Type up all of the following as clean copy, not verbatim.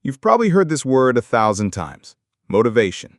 You've probably heard this word 1,000 times: motivation.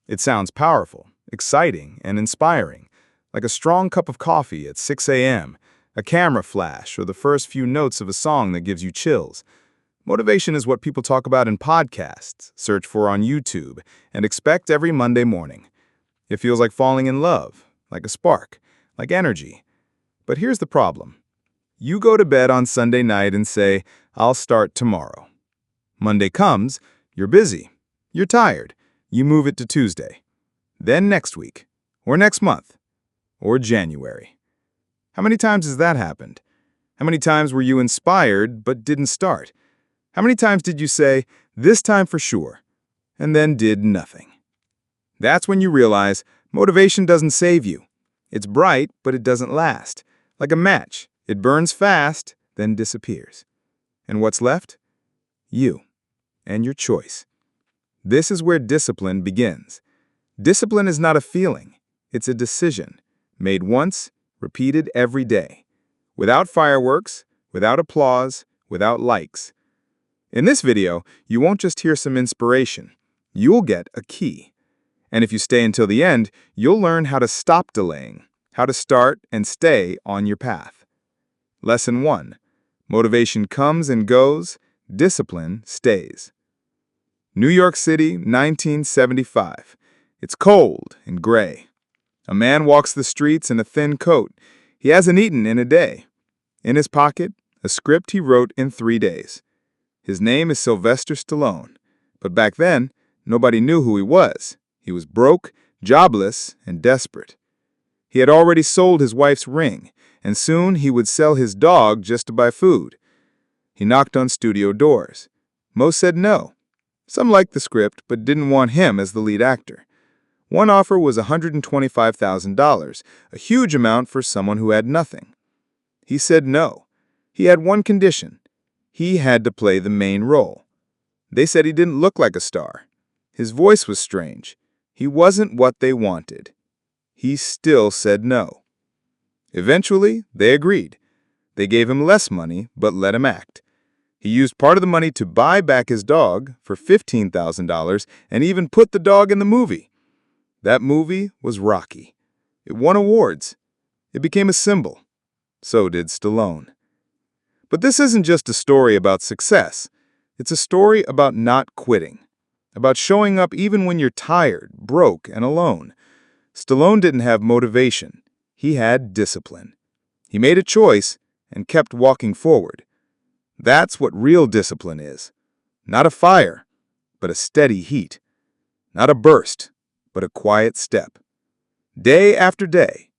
It sounds powerful, exciting, and inspiring, like a strong cup of coffee at 6 a.m., a camera flash, or the first few notes of a song that gives you chills. Motivation is what people talk about in podcasts, search for on YouTube, and expect every Monday morning. It feels like falling in love, like a spark, like energy. But here's the problem. You go to bed on Sunday night and say, "I'll start tomorrow." Monday comes, you're busy, you're tired, you move it to Tuesday. Then next week, or next month, or January. How many times has that happened? How many times were you inspired but didn't start? How many times did you say, "This time for sure," and then did nothing? That's when you realize motivation doesn't save you. It's bright, but it doesn't last. Like a match, it burns fast, then disappears. And what's left? You and your choice. This is where discipline begins. Discipline is not a feeling. It's a decision, made once, repeated every day. Without fireworks, without applause, without likes. In this video, you won't just hear some inspiration. You'll get a key. And if you stay until the end, you'll learn how to stop delaying, how to start and stay on your path. Lesson 1. Motivation comes and goes, discipline stays. New York City, 1975. It's cold and gray. A man walks the streets in a thin coat. He hasn't eaten in a day. In his pocket, a script he wrote in 3 days. His name is Sylvester Stallone. But back then, nobody knew who he was. He was broke, jobless, and desperate. He had already sold his wife's ring, and soon he would sell his dog just to buy food. He knocked on studio doors. Most said no. Some liked the script but didn't want him as the lead actor. One offer was $125,000, a huge amount for someone who had nothing. He said no. He had one condition. He had to play the main role. They said he didn't look like a star. His voice was strange. He wasn't what they wanted. He still said no. Eventually, they agreed. They gave him less money, but let him act. He used part of the money to buy back his dog for $15,000 and even put the dog in the movie. That movie was Rocky. It won awards. It became a symbol. So did Stallone. But this isn't just a story about success. It's a story about not quitting, about showing up even when you're tired, broke, and alone. Stallone didn't have motivation. He had discipline. He made a choice and kept walking forward. That's what real discipline is. Not a fire, but a steady heat. Not a burst, but a quiet step. Day after day,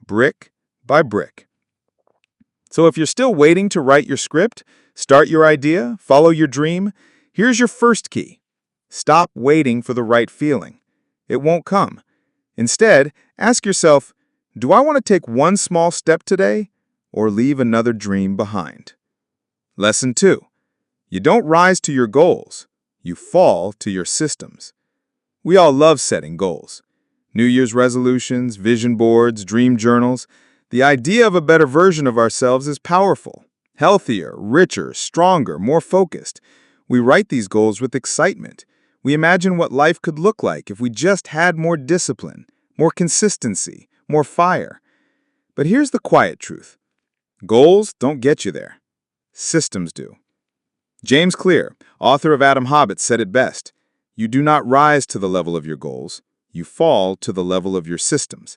brick by brick. So if you're still waiting to write your script, start your idea, follow your dream, here's your first key. Stop waiting for the right feeling. It won't come. Instead, ask yourself, do I want to take one small step today or leave another dream behind? Lesson 2. You don't rise to your goals. You fall to your systems. We all love setting goals. New Year's resolutions, vision boards, dream journals. The idea of a better version of ourselves is powerful. Healthier, richer, stronger, more focused. We write these goals with excitement. We imagine what life could look like if we just had more discipline, more consistency, more fire. But here's the quiet truth. Goals don't get you there. Systems do. James Clear, author of Atom Habits, said it best. You do not rise to the level of your goals. You fall to the level of your systems.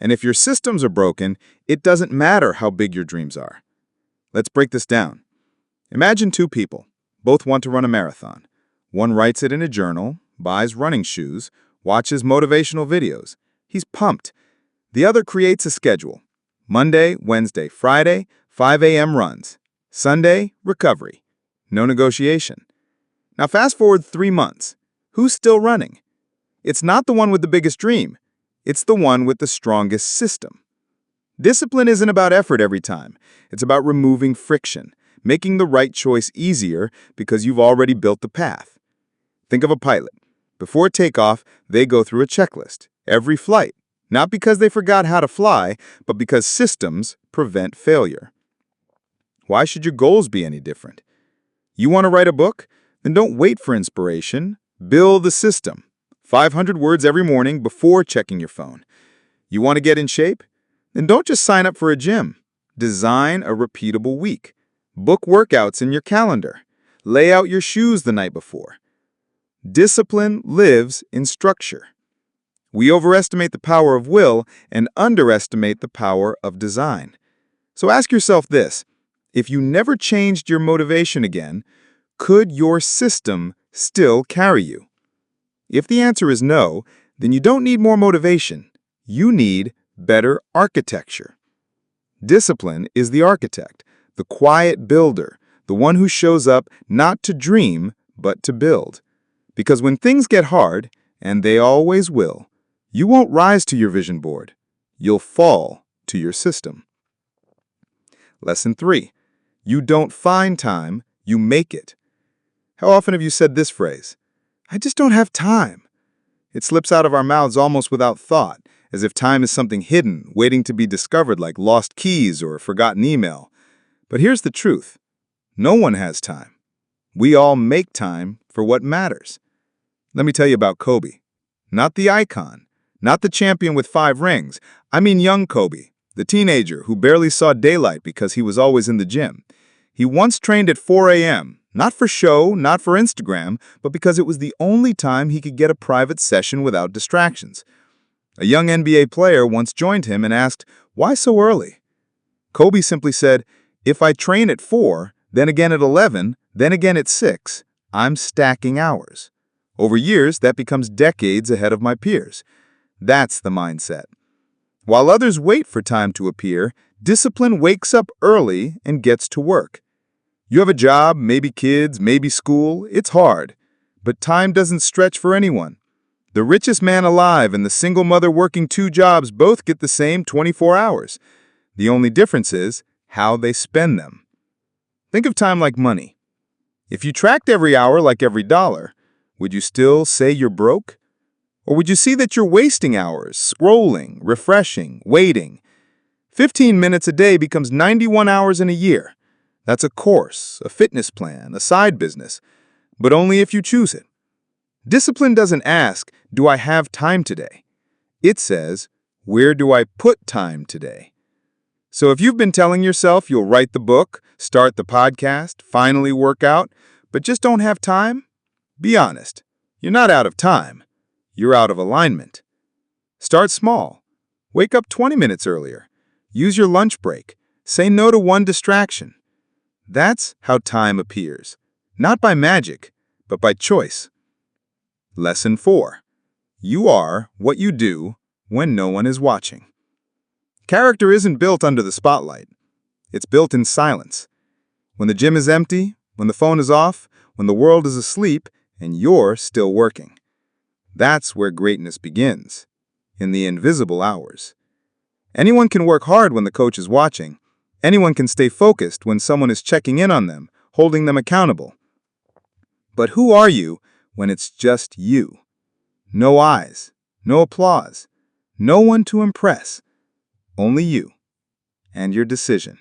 And if your systems are broken, it doesn't matter how big your dreams are. Let's break this down. Imagine 2 people. Both want to run a marathon. One writes it in a journal, buys running shoes, watches motivational videos. He's pumped. The other creates a schedule. Monday, Wednesday, Friday, 5 a.m. runs. Sunday, recovery. No negotiation. Now fast forward 3 months. Who's still running? It's not the one with the biggest dream. It's the one with the strongest system. Discipline isn't about effort every time. It's about removing friction, making the right choice easier because you've already built the path. Think of a pilot. Before takeoff, they go through a checklist, every flight, not because they forgot how to fly, but because systems prevent failure. Why should your goals be any different? You want to write a book? And don't wait for inspiration. Build the system. 500 words every morning before checking your phone. You want to get in shape? Then don't just sign up for a gym. Design a repeatable week. Book workouts in your calendar. Lay out your shoes the night before. Discipline lives in structure. We overestimate the power of will and underestimate the power of design. So ask yourself this: if you never changed your motivation again, could your system still carry you? If the answer is no, then you don't need more motivation. You need better architecture. Discipline is the architect, the quiet builder, the one who shows up not to dream, but to build. Because when things get hard, and they always will, you won't rise to your vision board. You'll fall to your system. Lesson 3. You don't find time, you make it. How often have you said this phrase? I just don't have time. It slips out of our mouths almost without thought, as if time is something hidden, waiting to be discovered like lost keys or a forgotten email. But here's the truth. No one has time. We all make time for what matters. Let me tell you about Kobe. Not the icon, not the champion with 5 rings. I mean young Kobe, the teenager who barely saw daylight because he was always in the gym. He once trained at 4 a.m., not for show, not for Instagram, but because it was the only time he could get a private session without distractions. A young NBA player once joined him and asked, "Why so early?" Kobe simply said, "If I train at 4, then again at 11, then again at 6, I'm stacking hours. Over years, that becomes decades ahead of my peers." That's the mindset. While others wait for time to appear, discipline wakes up early and gets to work. You have a job, maybe kids, maybe school. It's hard. But time doesn't stretch for anyone. The richest man alive and the single mother working 2 jobs both get the same 24 hours. The only difference is how they spend them. Think of time like money. If you tracked every hour like every dollar, would you still say you're broke? Or would you see that you're wasting hours, scrolling, refreshing, waiting? 15 minutes a day becomes 91 hours in a year. That's a course, a fitness plan, a side business, but only if you choose it. Discipline doesn't ask, "Do I have time today?" It says, "Where do I put time today?" So if you've been telling yourself you'll write the book, start the podcast, finally work out, but just don't have time, be honest. You're not out of time. You're out of alignment. Start small. Wake up 20 minutes earlier. Use your lunch break. Say no to one distraction. That's how time appears. Not by magic, but by choice. Lesson 4. You are what you do when no one is watching. Character isn't built under the spotlight. It's built in silence. When the gym is empty, when the phone is off, when the world is asleep, and you're still working. That's where greatness begins, in the invisible hours. Anyone can work hard when the coach is watching. Anyone can stay focused when someone is checking in on them, holding them accountable. But who are you when it's just you? No eyes, no applause, no one to impress. Only you and your decision.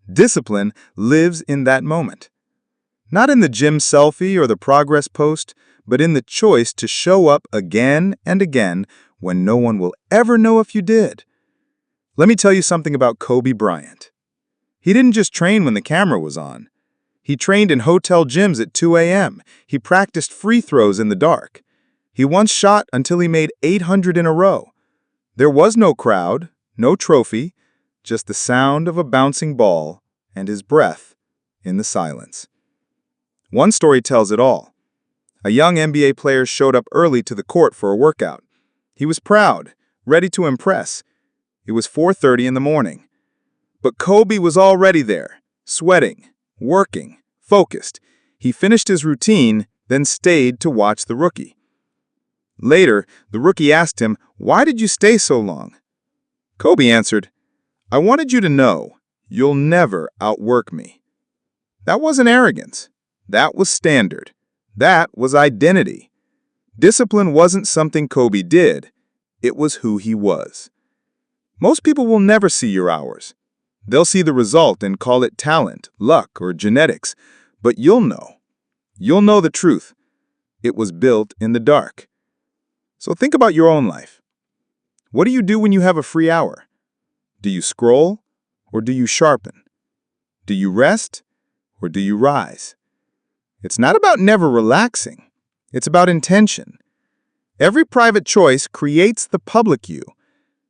Discipline lives in that moment. Not in the gym selfie or the progress post, but in the choice to show up again and again when no one will ever know if you did. Let me tell you something about Kobe Bryant. He didn't just train when the camera was on. He trained in hotel gyms at 2 a.m. He practiced free throws in the dark. He once shot until he made 800 in a row. There was no crowd, no trophy, just the sound of a bouncing ball and his breath in the silence. One story tells it all. A young NBA player showed up early to the court for a workout. He was proud, ready to impress. It was 4:30 in the morning. But Kobe was already there, sweating, working, focused. He finished his routine, then stayed to watch the rookie. Later, the rookie asked him, "Why did you stay so long?" Kobe answered, "I wanted you to know you'll never outwork me." That wasn't arrogance. That was standard. That was identity. Discipline wasn't something Kobe did. It was who he was. Most people will never see your hours. They'll see the result and call it talent, luck, or genetics. But you'll know. You'll know the truth. It was built in the dark. So think about your own life. What do you do when you have a free hour? Do you scroll or do you sharpen? Do you rest or do you rise? It's not about never relaxing. It's about intention. Every private choice creates the public you.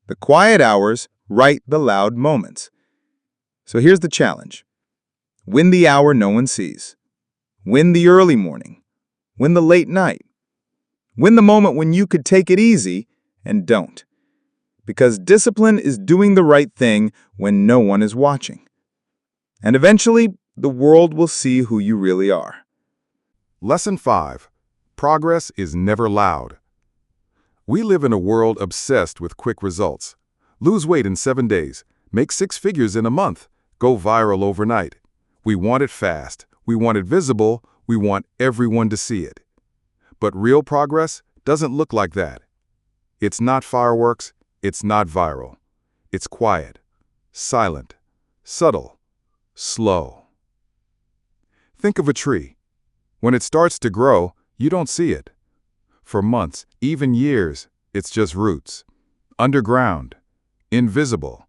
The quiet hours write the loud moments. So here's the challenge. Win the hour no one sees. Win the early morning. Win the late night. Win the moment when you could take it easy and don't. Because discipline is doing the right thing when no one is watching. And eventually, the world will see who you really are. Lesson 5. Progress is never loud. We live in a world obsessed with quick results. Lose weight in 7 days, make 6 figures in a month, go viral overnight. We want it fast, we want it visible, we want everyone to see it. But real progress doesn't look like that. It's not fireworks, it's not viral. It's quiet, silent, subtle, slow. Think of a tree. When it starts to grow, you don't see it. For months, even years, it's just roots. Underground, invisible.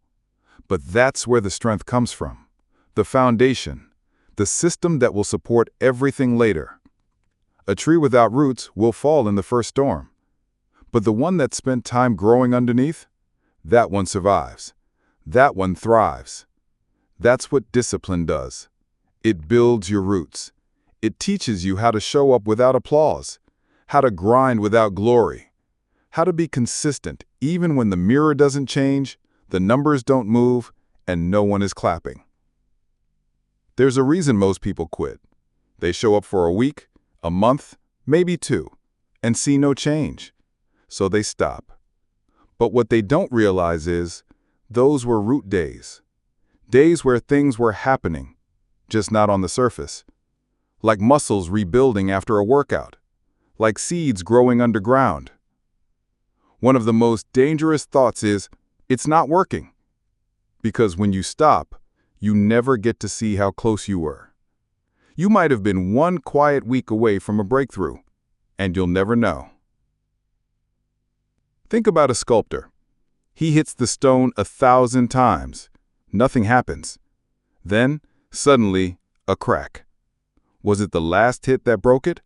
But that's where the strength comes from. The foundation, the system that will support everything later. A tree without roots will fall in the first storm. But the one that spent time growing underneath, that one survives. That one thrives. That's what discipline does. It builds your roots. It teaches you how to show up without applause, how to grind without glory, how to be consistent even when the mirror doesn't change, the numbers don't move, and no one is clapping. There's a reason most people quit. They show up for a week, a month, maybe 2, and see no change. So they stop. But what they don't realize is, those were root days. Days where things were happening, just not on the surface. Like muscles rebuilding after a workout. Like seeds growing underground. One of the most dangerous thoughts is, it's not working. Because when you stop, you never get to see how close you were. You might have been one quiet week away from a breakthrough, and you'll never know. Think about a sculptor. He hits the stone 1,000 times. Nothing happens. Then, suddenly, a crack. Was it the last hit that broke it?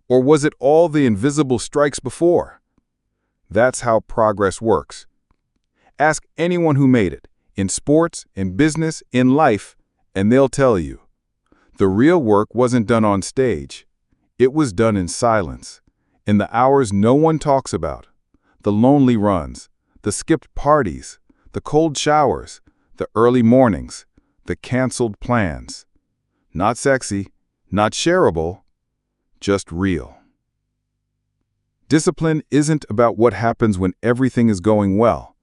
Or was it all the invisible strikes before? That's how progress works. Ask anyone who made it, in sports, in business, in life, and they'll tell you. The real work wasn't done on stage. It was done in silence, in the hours no one talks about, the lonely runs, the skipped parties, the cold showers, the early mornings, the canceled plans. Not sexy, not shareable, just real. Discipline isn't about what happens when everything is going well.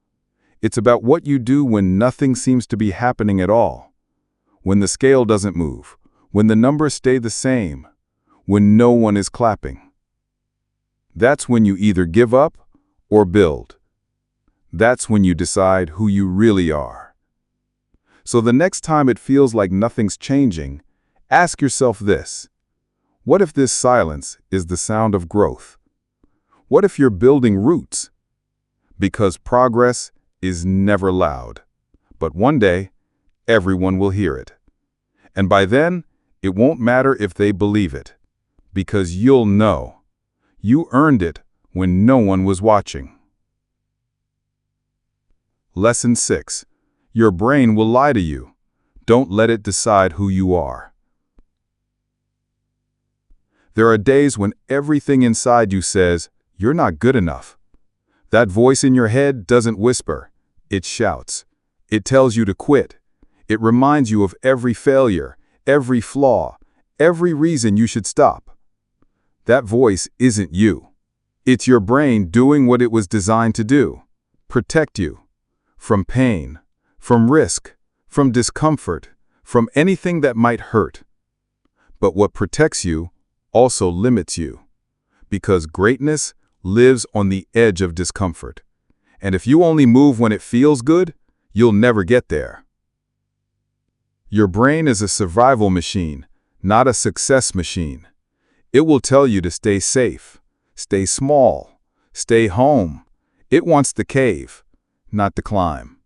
It's about what you do when nothing seems to be happening at all. When the scale doesn't move, when the numbers stay the same, when no one is clapping. That's when you either give up or build. That's when you decide who you really are. So the next time it feels like nothing's changing, ask yourself this. What if this silence is the sound of growth? What if you're building roots? Because progress is never loud. But one day, everyone will hear it. And by then, it won't matter if they believe it. Because you'll know. You earned it when no one was watching. Lesson 6. Your brain will lie to you. Don't let it decide who you are. There are days when everything inside you says, you're not good enough. That voice in your head doesn't whisper. It shouts. It tells you to quit. It reminds you of every failure, every flaw, every reason you should stop. That voice isn't you. It's your brain doing what it was designed to do. Protect you. From pain, from risk, from discomfort, from anything that might hurt. But what protects you also limits you. Because greatness lives on the edge of discomfort. And if you only move when it feels good, you'll never get there. Your brain is a survival machine, not a success machine. It will tell you to stay safe, stay small, stay home. It wants the cave, not the climb.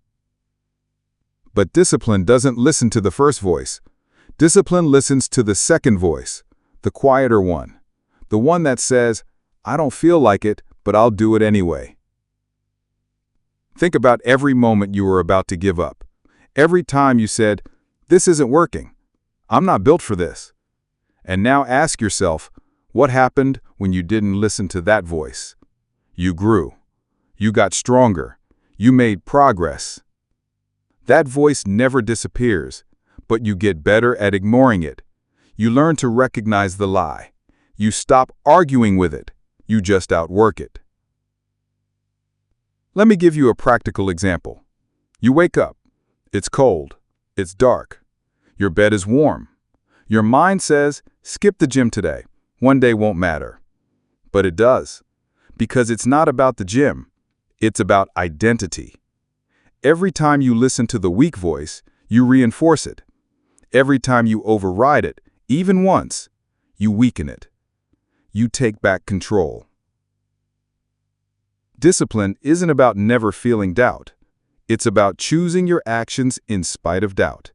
But discipline doesn't listen to the first voice. Discipline listens to the second voice, the quieter one, the one that says, I don't feel like it, but I'll do it anyway. Think about every moment you were about to give up. Every time you said, this isn't working. I'm not built for this. And now ask yourself, what happened when you didn't listen to that voice? You grew. You got stronger. You made progress. That voice never disappears, but you get better at ignoring it. You learn to recognize the lie. You stop arguing with it. You just outwork it. Let me give you a practical example. You wake up. It's cold. It's dark. Your bed is warm. Your mind says, skip the gym today. One day won't matter. But it does. Because it's not about the gym. It's about identity. Every time you listen to the weak voice, you reinforce it. Every time you override it, even once, you weaken it. You take back control. Discipline isn't about never feeling doubt. It's about choosing your actions in spite of doubt.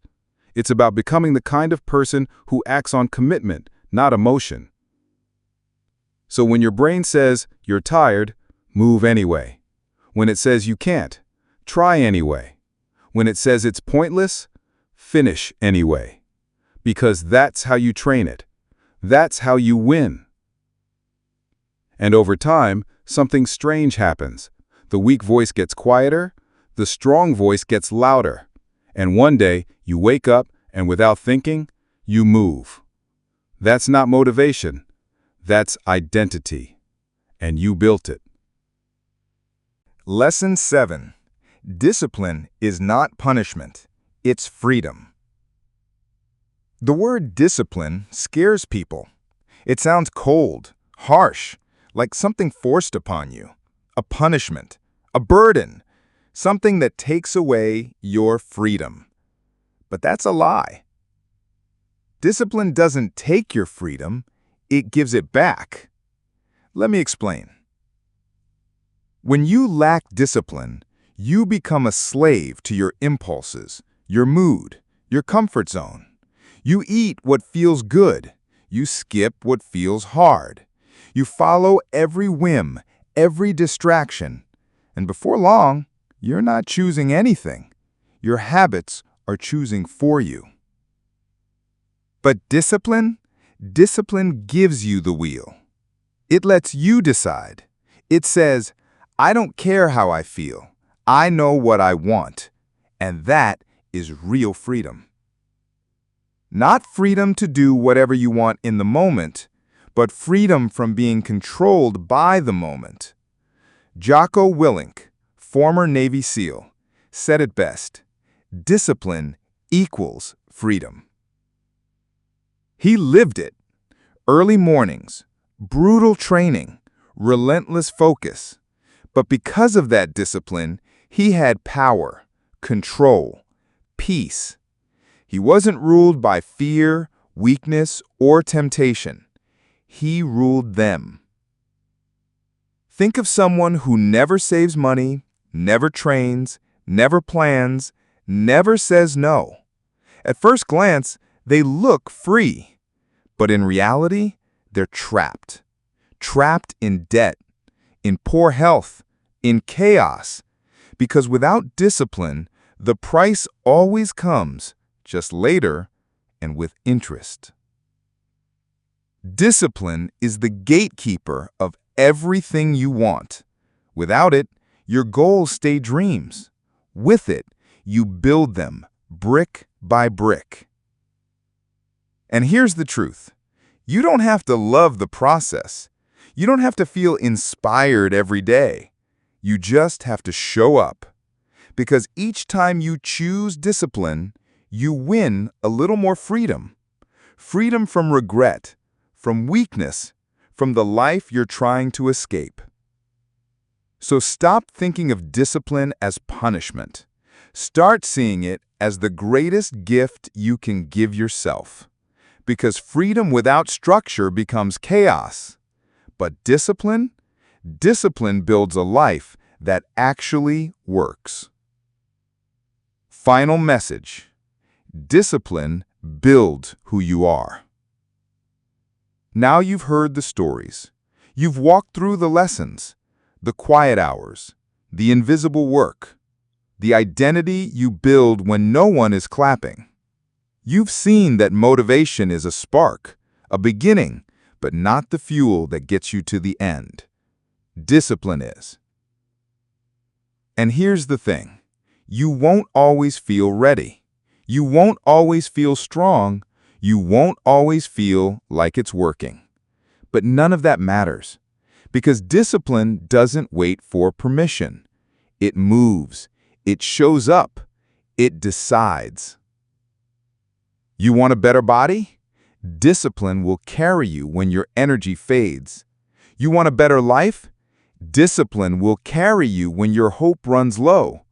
It's about becoming the kind of person who acts on commitment, not emotion. So when your brain says you're tired, move anyway. When it says you can't, try anyway. When it says it's pointless, finish anyway. Because that's how you train it. That's how you win. And over time, something strange happens. The weak voice gets quieter, the strong voice gets louder. And one day, you wake up and without thinking, you move. That's not motivation. That's identity. And you built it. Lesson 7. Discipline is not punishment. It's freedom. The word discipline scares people. It sounds cold, harsh, like something forced upon you, a punishment, a burden, something that takes away your freedom. But that's a lie. Discipline doesn't take your freedom, it gives it back. Let me explain. When you lack discipline, you become a slave to your impulses, your mood, your comfort zone. You eat what feels good. You skip what feels hard. You follow every whim, every distraction. And before long, you're not choosing anything. Your habits are choosing for you. But discipline gives you the wheel. It lets you decide. It says, I don't care how I feel. I know what I want. And that is real freedom. Not freedom to do whatever you want in the moment, but freedom from being controlled by the moment. Jocko Willink, former Navy SEAL, said it best, discipline equals freedom. He lived it. Early mornings, brutal training, relentless focus. But because of that discipline, he had power, control, peace. He wasn't ruled by fear, weakness, or temptation. He ruled them. Think of someone who never saves money, never trains, never plans, never says no. At first glance, they look free. But in reality, they're trapped. Trapped in debt, in poor health, in chaos. Because without discipline, the price always comes, just later and with interest. Discipline is the gatekeeper of everything you want. Without it, your goals stay dreams. With it, you build them brick by brick. And here's the truth. You don't have to love the process. You don't have to feel inspired every day. You just have to show up. Because each time you choose discipline, you win a little more freedom. Freedom from regret, from weakness, from the life you're trying to escape. So stop thinking of discipline as punishment. Start seeing it as the greatest gift you can give yourself. because freedom without structure becomes chaos. But discipline builds a life that actually works. Final message: discipline builds who you are. Now you've heard the stories. You've walked through the lessons, the quiet hours, the invisible work, the identity you build when no one is clapping. You've seen that motivation is a spark, a beginning, but not the fuel that gets you to the end. Discipline is. And here's the thing: you won't always feel ready. You won't always feel strong. You won't always feel like it's working. But none of that matters, because discipline doesn't wait for permission. It moves. It shows up. It decides. You want a better body? Discipline will carry you when your energy fades. You want a better life? Discipline will carry you when your hope runs low.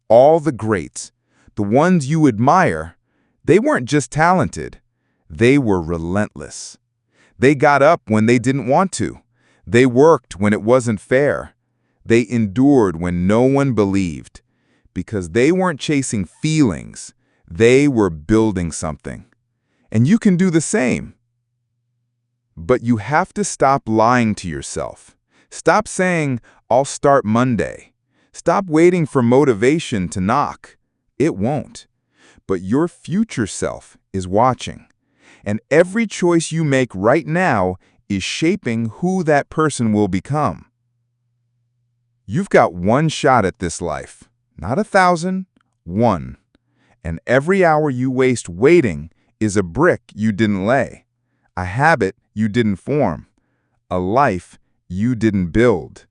All the greats, the ones you admire, they weren't just talented. They were relentless. They got up when they didn't want to. They worked when it wasn't fair. They endured when no one believed. Because they weren't chasing feelings. They were building something. And you can do the same. But you have to stop lying to yourself. Stop saying, "I'll start Monday." Stop waiting for motivation to knock. It won't. But your future self is watching. And every choice you make right now is shaping who that person will become. You've got one shot at this life. Not 1,000, one. And every hour you waste waiting is a brick you didn't lay, a habit you didn't form, a life you didn't build.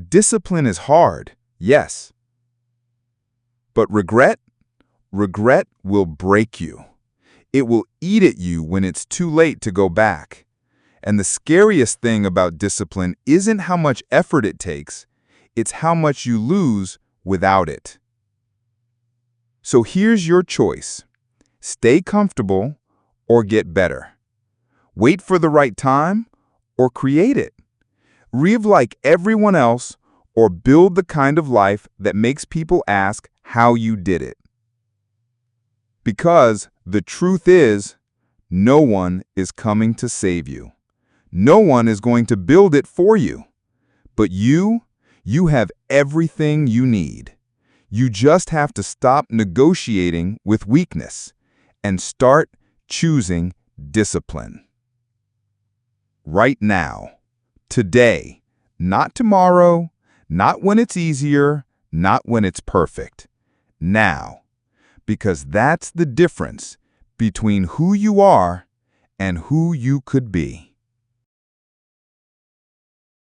Discipline is hard, yes. But regret will break you. It will eat at you when it's too late to go back. And the scariest thing about discipline isn't how much effort it takes, it's how much you lose without it. So here's your choice: stay comfortable or get better. Wait for the right time or create it. Live like everyone else or build the kind of life that makes people ask how you did it. Because the truth is, no one is coming to save you. No one is going to build it for you. But you have everything you need. You just have to stop negotiating with weakness and start choosing discipline. Right now, today, not tomorrow, not when it's easier, not when it's perfect. Now, because that's the difference between who you are and who you could be.